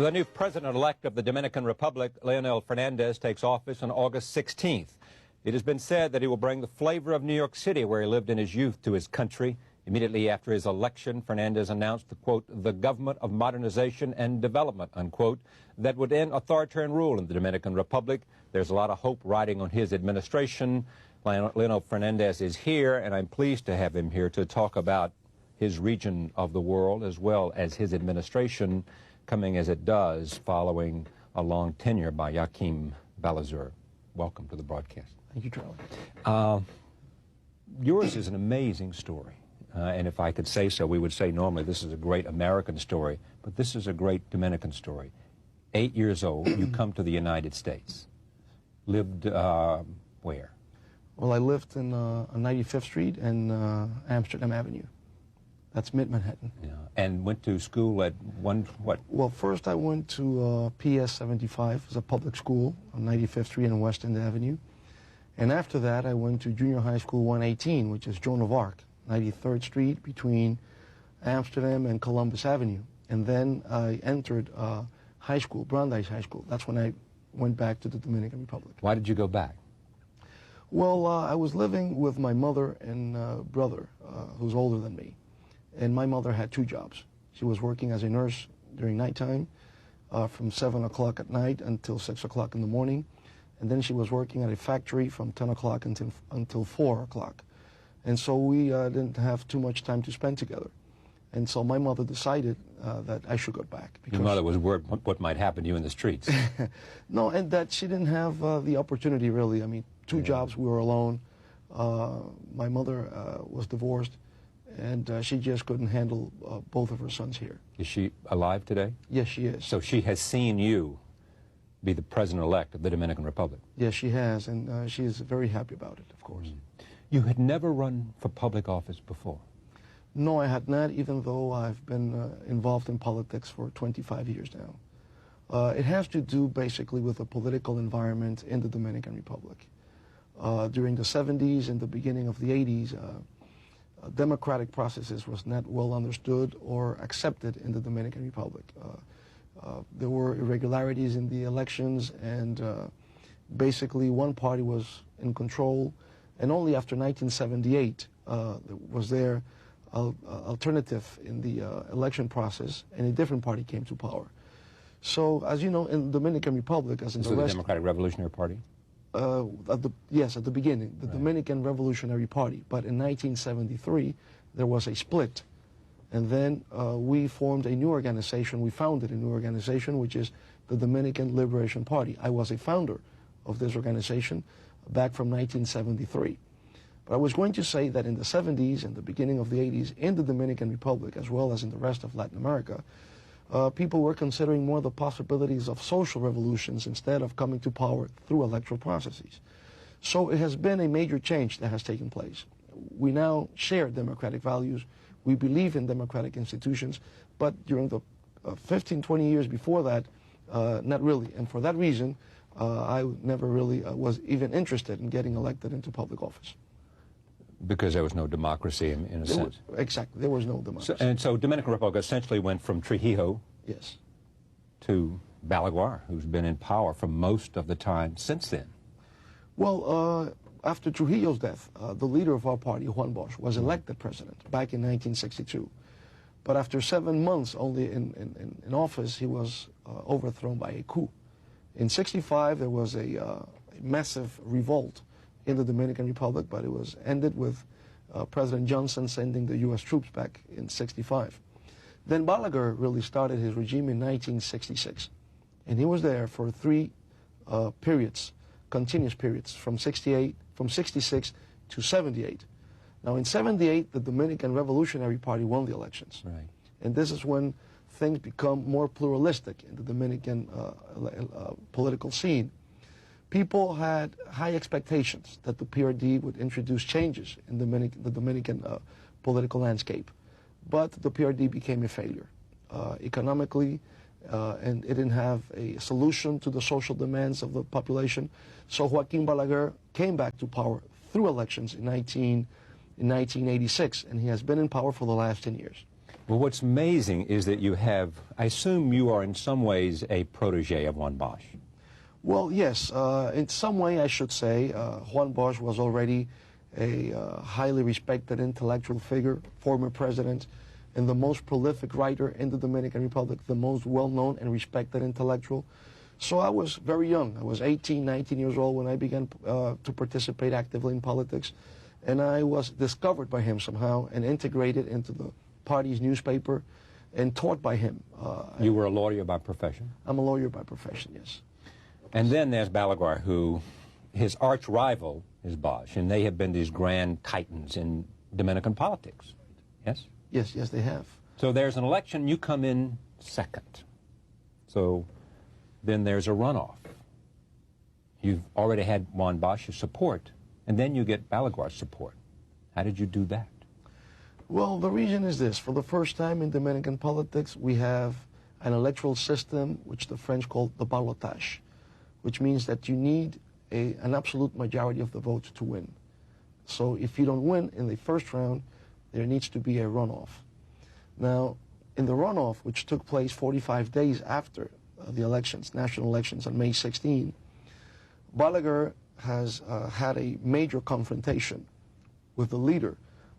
The new president-elect of the Dominican Republic, Leonel Fernández, takes office on August 16th. It has been said that he will bring the flavor of New York City, where he lived in his youth, to his country. Immediately after his election, Fernández announced the, quote, the government of modernization and development, unquote, that would end authoritarian rule in the Dominican Republic. There's a lot of hope riding on his administration. Leonel Fernández is here, and I'm pleased to have him here to talk about his region of the world as well as his administration, coming as it does following a long tenure by Joachim Balazer. Welcome to the broadcast. Thank you, Charlie. Yours is an amazing story. And if I could say so, we would say normally this is a great American story, but this is a great Dominican story. 8 years old, you come to the United States. Lived where? Well, I lived in on 95th Street and Amsterdam Avenue. That's mid-Manhattan. Yeah. And went to school at what? Well, first I went to PS 75, it's a public school on 95th Street and West End Avenue. And after that, I went to junior high school 118, which is Joan of Arc, 93rd Street between Amsterdam and Columbus Avenue. And then I entered high school, Brandeis High School. That's when I went back to the Dominican Republic. Why did you go back? Well, I was living with my mother and brother, who's older than me. And my mother had two jobs. She was working as a nurse during nighttime from 7 o'clock at night until 6 o'clock in the morning. And then she was working at a factory from 10 o'clock until 4 o'clock. And so we didn't have too much time to spend together. And so my mother decided that I should go back. Your mother was worried what might happen to you in the streets. No, and that she didn't have the opportunity, really. I mean, two jobs, we were alone. My mother was divorced, and she just couldn't handle both of her sons here. Is she alive today? Yes, she is. So she has seen you be the president-elect of the Dominican Republic? Yes, she has, and she is very happy about it, of course. You had never run for public office before? No, I had not, even though I've been involved in politics for 25 years now. It has to do basically with the political environment in the Dominican Republic. During the 70s and the beginning of the 80s, democratic processes was not well understood or accepted in the Dominican Republic. There were irregularities in the elections, and basically one party was in control, and only after 1978 was there alternative in the election process, and a different party came to power. So, as you know, in the Dominican Republic, as in the rest... the Democratic Revolutionary Party? Yes, at the beginning, the Dominican Revolutionary Party. But in 1973, there was a split. And then we formed a new organization. We founded a new organization, which is the Dominican Liberation Party. I was a founder of this organization back from 1973. But I was going to say that in the 70s and the beginning of the 80s, in the Dominican Republic, as well as in the rest of Latin America, people were considering more the possibilities of social revolutions instead of coming to power through electoral processes. So it has been a major change that has taken place. We now share democratic values. We believe in democratic institutions, but during the 15, 20 years before that, not really. And for that reason, I never really was even interested in getting elected into public office. Because there was no democracy in a sense. Exactly, there was no democracy. So Dominican Republic essentially went from Trujillo to Balaguer, who's been in power for most of the time since then. Well, after Trujillo's death, the leader of our party, Juan Bosch, was elected president back in 1962. But after 7 months only in office, he was overthrown by a coup. In '65, there was a massive revolt in the Dominican Republic, but it was ended with President Johnson sending the U.S. troops back in '65. Then Balaguer really started his regime in 1966, and he was there for three periods, continuous periods, from '66 to '78. Now in '78, the Dominican Revolutionary Party won the elections. Right. And this is when things become more pluralistic in the Dominican political scene. People had high expectations that the PRD would introduce changes in the Dominican political landscape. But the PRD became a failure economically, and it didn't have a solution to the social demands of the population. So Joaquim Balaguer came back to power through elections in 1986, and he has been in power for the last 10 years. Well, what's amazing is that you have, I assume you are in some ways a protege of Juan Bosch. Well, yes. In some way, I should say, Juan Bosch was already a highly respected intellectual figure, former president, and the most prolific writer in the Dominican Republic, the most well-known and respected intellectual. So I was very young. I was 18, 19 years old when I began to participate actively in politics. And I was discovered by him somehow and integrated into the party's newspaper and taught by him. You were a lawyer by profession? I'm a lawyer by profession, yes. And then there's Balaguer, who, his arch rival is Bosch, and they have been these grand titans in Dominican politics, yes? Yes, yes, they have. So there's an election, you come in second. So then there's a runoff. You've already had Juan Bosch's support, and then you get Balaguer's support. How did you do that? Well, the reason is this. For the first time in Dominican politics, we have an electoral system which the French call the ballotage, which means that you need an absolute majority of the votes to win. So if you don't win in the first round, there needs to be a runoff. Now, in the runoff, which took place 45 days after the elections, national elections on May 16, Balaguer has had a major confrontation with the leader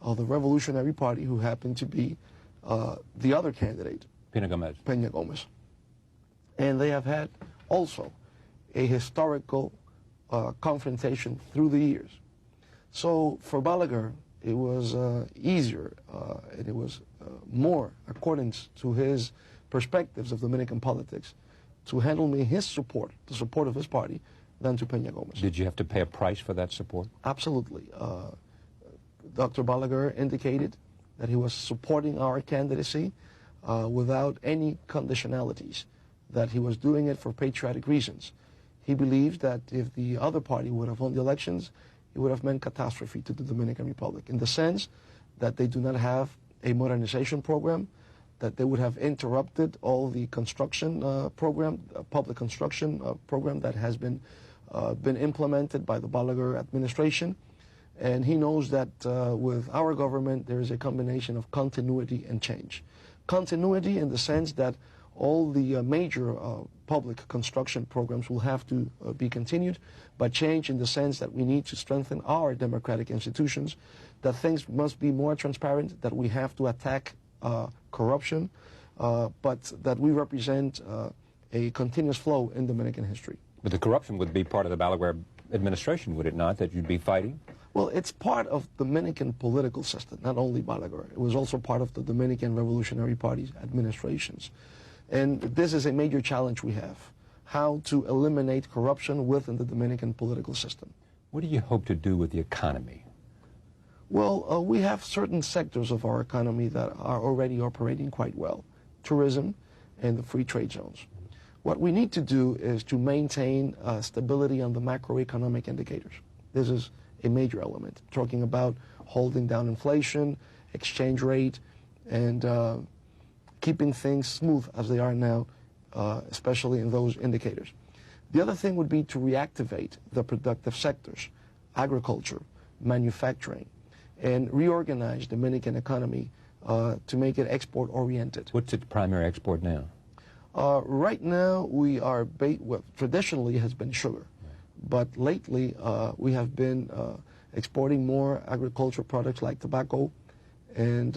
of the Revolutionary Party, who happened to be the other candidate, Peña Gómez. Peña Gómez. And they have had also a historical confrontation through the years. So for Balaguer, it was easier and it was more accordance to his perspectives of Dominican politics to handle me his support, the support of his party, than to Peña Gómez. Did you have to pay a price for that support? Absolutely. Dr. Balaguer indicated that he was supporting our candidacy without any conditionalities, that he was doing it for patriotic reasons. He believed that if the other party would have won the elections, it would have meant catastrophe to the Dominican Republic, in the sense that they do not have a modernization program, that they would have interrupted all the construction program, public construction program that has been implemented by the Balaguer administration. And he knows that with our government, there is a combination of continuity and change. Continuity in the sense that all the major public construction programs will have to be continued, but change in the sense that we need to strengthen our democratic institutions, that things must be more transparent, that we have to attack corruption, but that we represent a continuous flow in Dominican history. But the corruption would be part of the Balaguer administration, would it not, that you'd be fighting? Well, it's part of Dominican political system, not only Balaguer. It was also part of the Dominican Revolutionary Party's administrations. And this is a major challenge we have, how to eliminate corruption within the Dominican political system. What do you hope to do with the economy? Well, we have certain sectors of our economy that are already operating quite well. Tourism and the free trade zones. What we need to do is to maintain stability on the macroeconomic indicators. This is a major element, talking about holding down inflation, exchange rate, and keeping things smooth as they are now, especially in those indicators. The other thing would be to reactivate the productive sectors, agriculture, manufacturing, and reorganize the Dominican economy to make it export-oriented. What's its primary export now? Right now, we are, well, traditionally has been sugar, but lately we have been exporting more agricultural products like tobacco and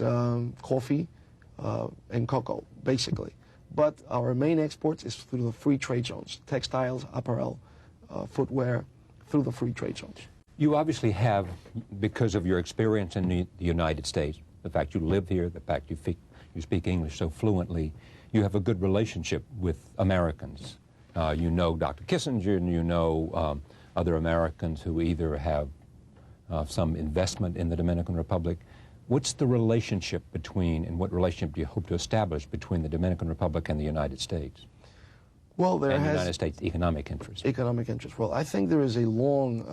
coffee and cocoa, basically. But our main exports is through the free trade zones, textiles, apparel, footwear, through the free trade zones. You obviously have, because of your experience in the United States, the fact you live here, the fact you speak English so fluently, you have a good relationship with Americans. You know Dr. Kissinger, and you know other Americans who either have some investment in the Dominican Republic. What's the relationship between, and what relationship do you hope to establish between the Dominican Republic and the United States? Well, there and has... the United States economic interest. Economic interest. Well, I think there is a long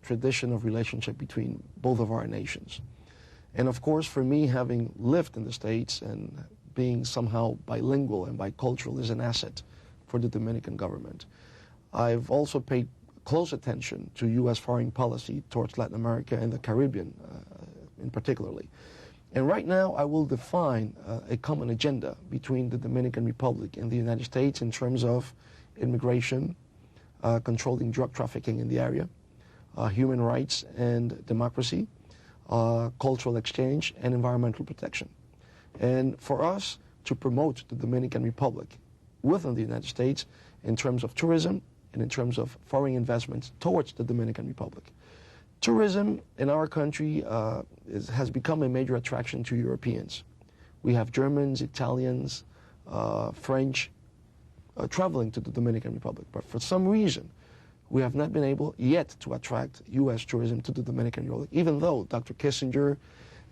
tradition of relationship between both of our nations. And of course, for me, having lived in the States and being somehow bilingual and bicultural is an asset for the Dominican government. I've also paid close attention to U.S. foreign policy towards Latin America and the Caribbean in particularly. And right now, I will define a common agenda between the Dominican Republic and the United States in terms of immigration, controlling drug trafficking in the area, human rights and democracy, cultural exchange, and environmental protection. And for us to promote the Dominican Republic within the United States in terms of tourism and in terms of foreign investments towards the Dominican Republic. Tourism in our country has become a major attraction to Europeans. We have Germans, Italians, French traveling to the Dominican Republic. But for some reason, we have not been able yet to attract U.S. tourism to the Dominican Republic, even though Dr. Kissinger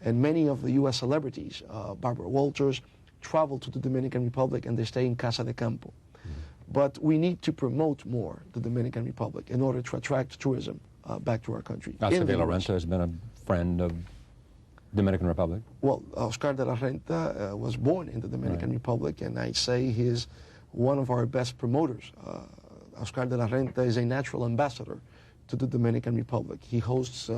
and many of the U.S. celebrities, Barbara Walters, travel to the Dominican Republic and they stay in Casa de Campo. But we need to promote more the Dominican Republic in order to attract tourism back to our country. Oscar de la Renta has been a friend of Dominican Republic. Well, Oscar de la Renta was born in the Dominican Republic, and I say he's one of our best promoters. Oscar de la Renta is a natural ambassador to the Dominican Republic. He hosts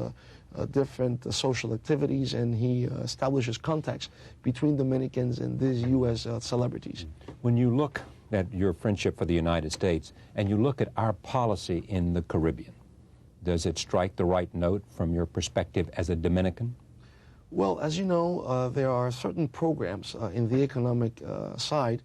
different social activities, and he establishes contacts between Dominicans and these U.S. celebrities. When you look at your friendship for the United States and you look at our policy in the Caribbean, does it strike the right note from your perspective as a Dominican? Well, as you know, there are certain programs in the economic side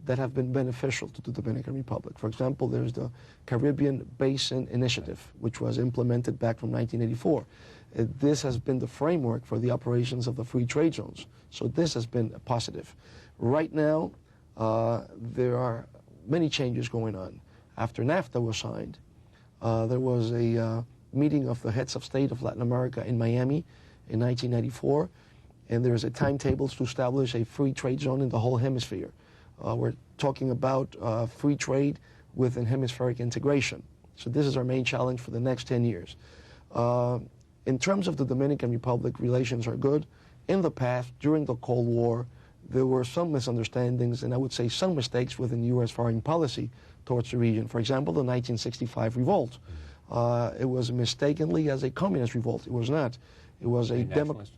that have been beneficial to the Dominican Republic. For example, there's the Caribbean Basin Initiative, which was implemented back from 1984. This has been the framework for the operations of the free trade zones. So this has been a positive. Right now, there are many changes going on. After NAFTA was signed, there was a meeting of the heads of state of Latin America in Miami in 1994, and there's a timetable to establish a free trade zone in the whole hemisphere. We're talking about free trade within hemispheric integration. So this is our main challenge for the next 10 years. In terms of the Dominican Republic, relations are good. In the past, during the Cold War, there were some misunderstandings and I would say some mistakes within U.S. foreign policy towards the region. For example, the 1965 revolt. It was mistakenly as a communist revolt. It was not. It was a democratic.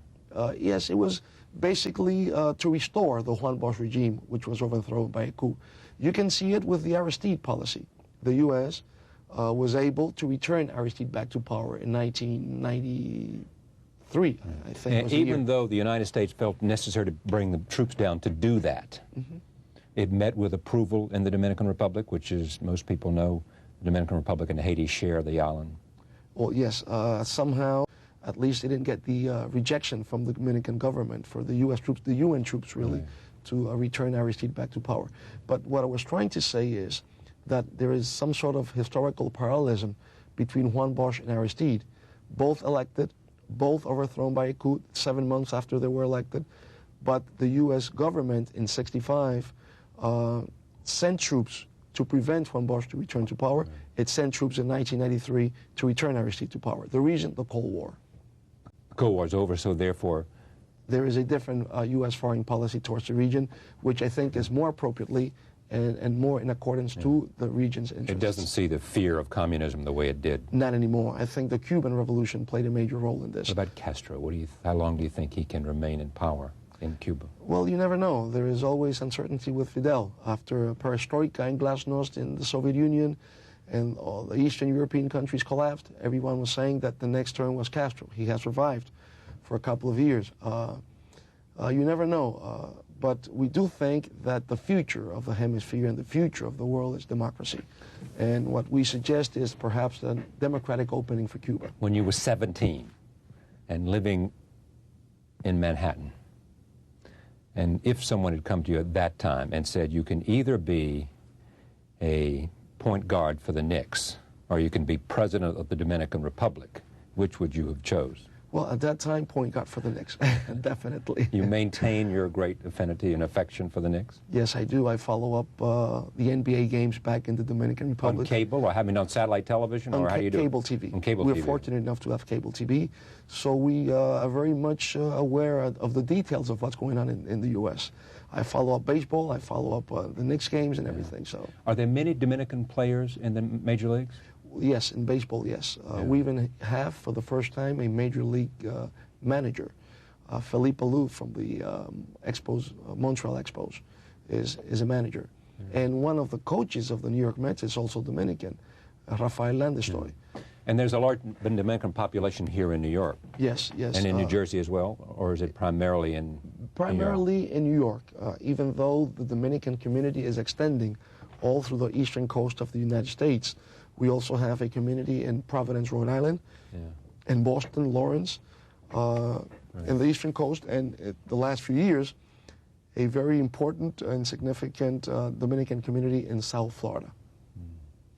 Yes, it was basically to restore the Juan Bosch regime, which was overthrown by a coup. You can see it with the Aristide policy. The U.S. Was able to return Aristide back to power in 1993, I think. And even though the United States felt necessary to bring the troops down to do that, it met with approval in the Dominican Republic, which is, most people know, the Dominican Republic and Haiti share the island. Well, yes, somehow, at least it didn't get the rejection from the Dominican government for the U.S. troops, the UN troops really, to return Aristide back to power. But what I was trying to say is that there is some sort of historical parallelism between Juan Bosch and Aristide, both elected, both overthrown by a coup 7 months after they were elected, but the U.S. government in '65 sent troops to prevent Juan Bosch to return to power. It sent troops in 1993 to return Aristide to power. The reason, the Cold War. The Cold War is over, so therefore there is a different U.S. foreign policy towards the region, which I think is more appropriately and more in accordance to the region's interests. it doesn't see the fear of communism the way it did. Not anymore. I think the Cuban Revolution played a major role in this. What about Castro? How long do you think he can remain in power in Cuba? Well, you never know. There is always uncertainty with Fidel. After perestroika and glasnost in the Soviet Union and all the Eastern European countries collapsed, everyone was saying that the next term was Castro. He has survived for a couple of years. You never know. But we do think that the future of the hemisphere and the future of the world is democracy. And what we suggest is perhaps a democratic opening for Cuba. When you were 17 and living in Manhattan, and if someone had come to you at that time and said you can either be a point guard for the Knicks or you can be president of the Dominican Republic, which would you have chose? Well, at that time, point guard for the Knicks, definitely. You maintain your great affinity and affection for the Knicks? Yes, I do. I follow up the NBA games back in the Dominican Republic. On cable, or on satellite television, or how do you do it? Cable TV. On cable We're TV. fortunate enough to have cable TV, so we are very much aware of the details of what's going on in the U.S. I follow up baseball, I follow up the Knicks games and everything. So, are there many Dominican players in the major leagues? Yes, in baseball, yes. We even have, for the first time, a major league manager. Philippe Alou from the Expos, Montreal Expos is a manager. And one of the coaches of the New York Mets is also Dominican, Rafael Landestoy. And there's a large Dominican population here in New York. Yes, yes. And in New Jersey as well? Or is it primarily in Primarily in New York, even though the Dominican community is extending all through the eastern coast of the United States. We also have a community in Providence, Rhode Island, in Boston, Lawrence, in the eastern coast, and the last few years, a very important and significant Dominican community in South Florida.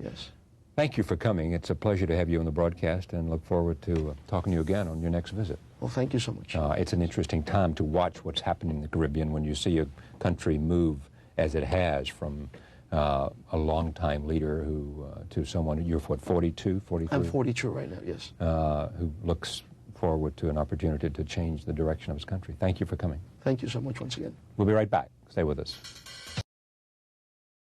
Yes. Thank you for coming. It's a pleasure to have you on the broadcast, and look forward to talking to you again on your next visit. Well, thank you so much. It's an interesting time to watch what's happening in the Caribbean when you see a country move as it has from a long-time leader who to someone, you're what, 42, 43? I'm 42 right now, yes. Who looks forward to an opportunity to change the direction of his country. Thank you for coming. Thank you so much once again. We'll be right back. Stay with us.